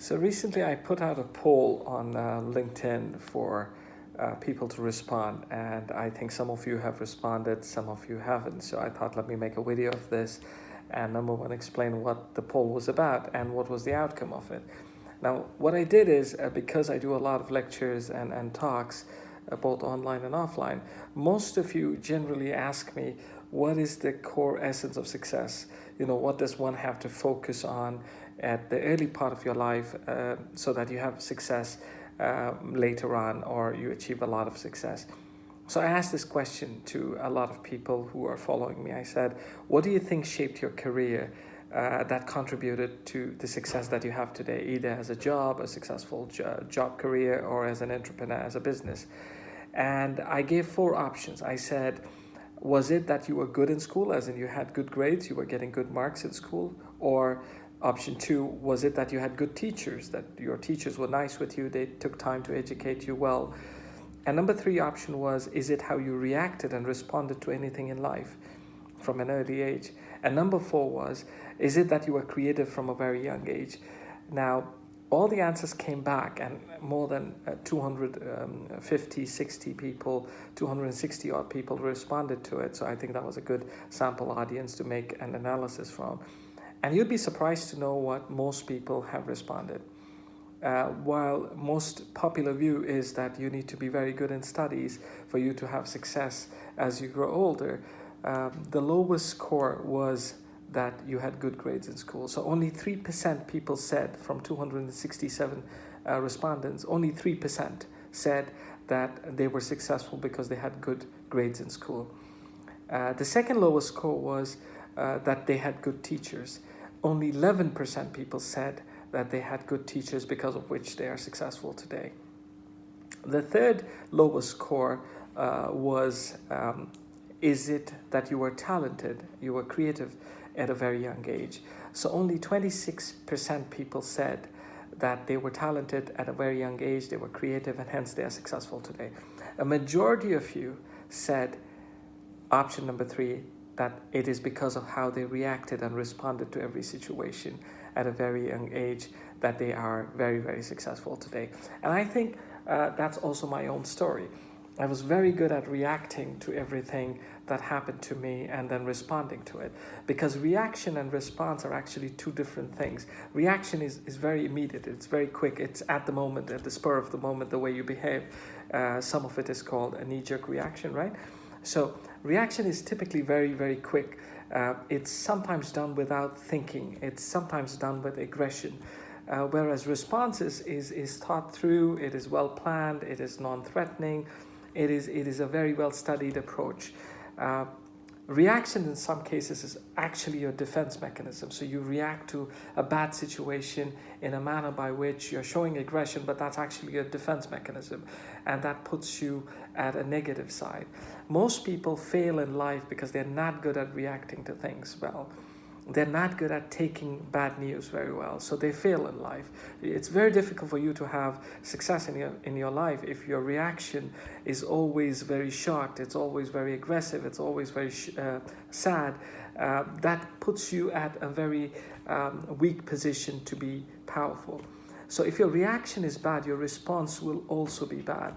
So recently I put out a poll on LinkedIn for people to respond, and I think some of you have responded, some of you haven't. So I thought, let me make a video of this and number one, explain what the poll was about and what was the outcome of it. Now, what I did is, because I do a lot of lectures and talks, both online and offline, most of you generally ask me, what is the core essence of success? What does one have to focus on at the early part of your life so that you have success later on, or you achieve a lot of success? So I asked this question to a lot of people who are following me. I said, what do you think shaped your career that contributed to the success that you have today, either as a job, a successful job career, or as an entrepreneur, as a business? And I gave 4 options. I said, was it that you were good in school, as in you had good grades, you were getting good marks in school? Or option 2, was it that you had good teachers, that your teachers were nice with you, they took time to educate you well? And number 3 option was, is it how you reacted and responded to anything in life from an early age? And number 4 was, is it that you were creative from a very young age? Now, all the answers came back, and more than 250, 60 people, 260 odd people responded to it. So I think that was a good sample audience to make an analysis from. And you'd be surprised to know what most people have responded. While most popular view is that you need to be very good in studies for you to have success as you grow older, the lowest score was that you had good grades in school. So only 3% people said, from 267 respondents, only 3% said that they were successful because they had good grades in school. The second lowest score was that they had good teachers. Only 11% people said that they had good teachers, because of which they are successful today. The third lowest score was, is it that you were talented, you were creative at a very young age? So only 26% people said that they were talented at a very young age, they were creative, and hence they are successful today. A majority of you said option number 3, that it is because of how they reacted and responded to every situation at a very young age that they are very, very successful today. And I think that's also my own story. I was very good at reacting to everything that happened to me and then responding to it, because reaction and response are actually 2 different things. Reaction is very immediate, it's very quick, it's at the moment, at the spur of the moment, the way you behave. Some of it is called a knee-jerk reaction, right? So reaction is typically very, very quick. It's sometimes done without thinking. It's sometimes done with aggression. Whereas response is thought through, it is well planned, it is non-threatening, it is a very well studied approach. Reaction in some cases is actually your defense mechanism. So you react to a bad situation in a manner by which you're showing aggression, but that's actually your defense mechanism, and that puts you at a negative side. Most people fail in life because they're not good at reacting to things well. They're not good at taking bad news very well, so they fail in life. It's very difficult for you to have success in your life if your reaction is always very shocked, it's always very aggressive, it's always very sad. That puts you at a very weak position to be powerful. So if your reaction is bad, your response will also be bad.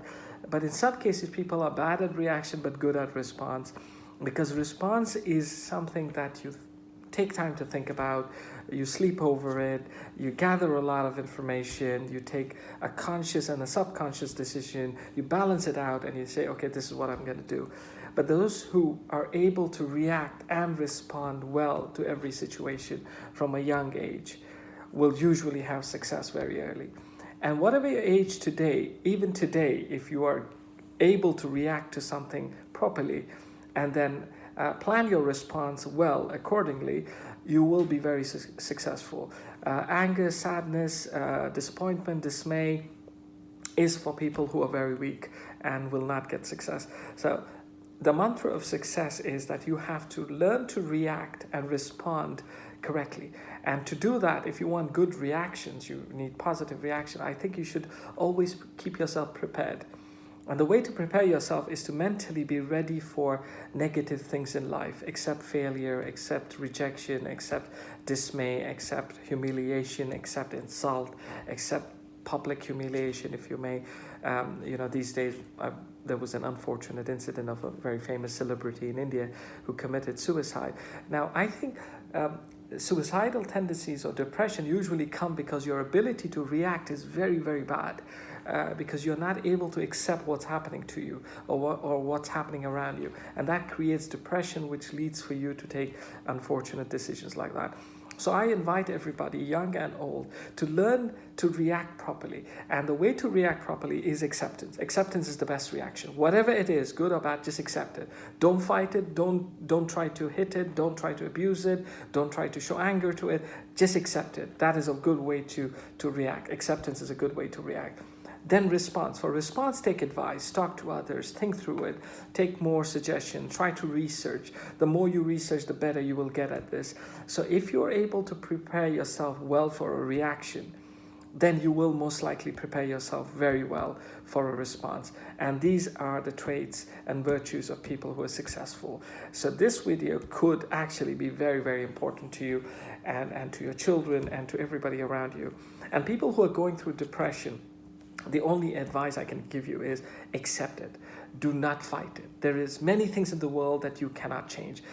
But in some cases, people are bad at reaction but good at response, because response is something that you take time to think about, you sleep over it, you gather a lot of information, you take a conscious and a subconscious decision, you balance it out, and you say, okay, this is what I'm going to do. But those who are able to react and respond well to every situation from a young age will usually have success very early. And whatever your age today, even today, if you are able to react to something properly and then plan your response well accordingly, you will be very successful. Anger, sadness, disappointment, dismay is for people who are very weak and will not get success. So the mantra of success is that you have to learn to react and respond correctly. And to do that, if you want good reactions, you need positive reaction. I think you should always keep yourself prepared. And the way to prepare yourself is to mentally be ready for negative things in life. Accept failure, accept rejection, accept dismay, accept humiliation, accept insult, accept public humiliation, if you may. These days, there was an unfortunate incident of a very famous celebrity in India who committed suicide. Now, I think suicidal tendencies or depression usually come because your ability to react is very, very bad. Because you're not able to accept what's happening to you or what's happening around you. And that creates depression, which leads for you to take unfortunate decisions like that. So I invite everybody, young and old, to learn to react properly. And the way to react properly is acceptance. Acceptance is the best reaction. Whatever it is, good or bad, just accept it. Don't fight it. Don't try to hit it. Don't try to abuse it. Don't try to show anger to it. Just accept it. That is a good way to react. Acceptance is a good way to react. Then response. For response, take advice, talk to others, think through it, take more suggestions, try to research. The more you research, the better you will get at this. So if you're able to prepare yourself well for a reaction, then you will most likely prepare yourself very well for a response. And these are the traits and virtues of people who are successful. So this video could actually be very, very important to you and to your children and to everybody around you. And people who are going through depression, the only advice I can give you is accept it. Do not fight it. There is many things in the world that you cannot change.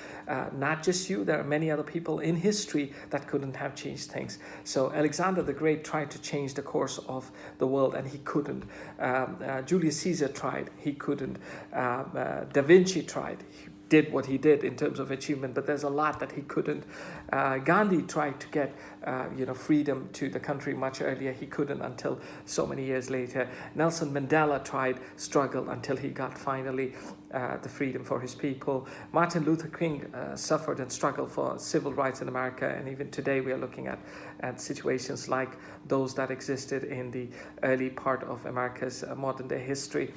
Not just you, there are many other people in history that couldn't have changed things. So Alexander the Great tried to change the course of the world and he couldn't. Julius Caesar tried, he couldn't. Da Vinci tried, he did what he did in terms of achievement, but there's a lot that he couldn't. Gandhi tried to get freedom to the country much earlier. He couldn't until so many years later. Nelson Mandela tried, struggled until he got finally the freedom for his people. Martin Luther King suffered and struggled for civil rights in America, and even today we are looking at situations like those that existed in the early part of America's modern day history.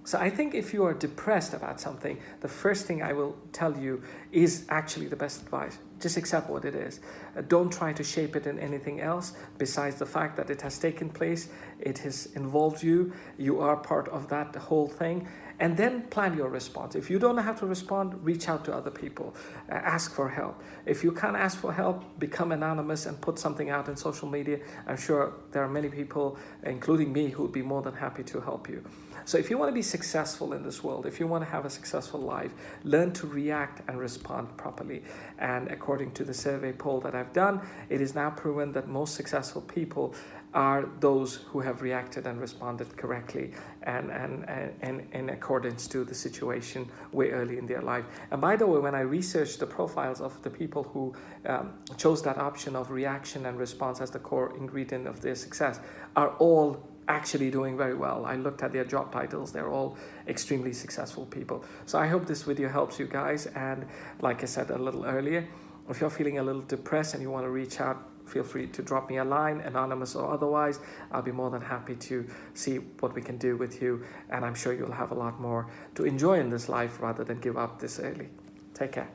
So I think if you are depressed about something, the first thing I will tell you is actually the best advice. Just accept what it is. Don't try to shape it in anything else besides the fact that it has taken place. It has involved you. You are part of that whole thing. And then plan your response. If you don't know how to respond, reach out to other people. Ask for help. If you can't ask for help, become anonymous and put something out in social media. I'm sure there are many people, including me, who would be more than happy to help you. So if you want to be successful in this world, if you want to have a successful life, learn to react and respond properly. And according to the survey poll that I've done, it is now proven that most successful people are those who have reacted and responded correctly and in accordance to the situation way early in their life. And by the way, when I researched the profiles of the people who chose that option of reaction and response as the core ingredient of their success, are all actually doing very well. I looked at their job titles. They're all extremely successful people. So I hope this video helps you guys. And like I said a little earlier, if you're feeling a little depressed and you want to reach out, feel free to drop me a line, anonymous or otherwise. I'll be more than happy to see what we can do with you. And I'm sure you'll have a lot more to enjoy in this life rather than give up this early. Take care.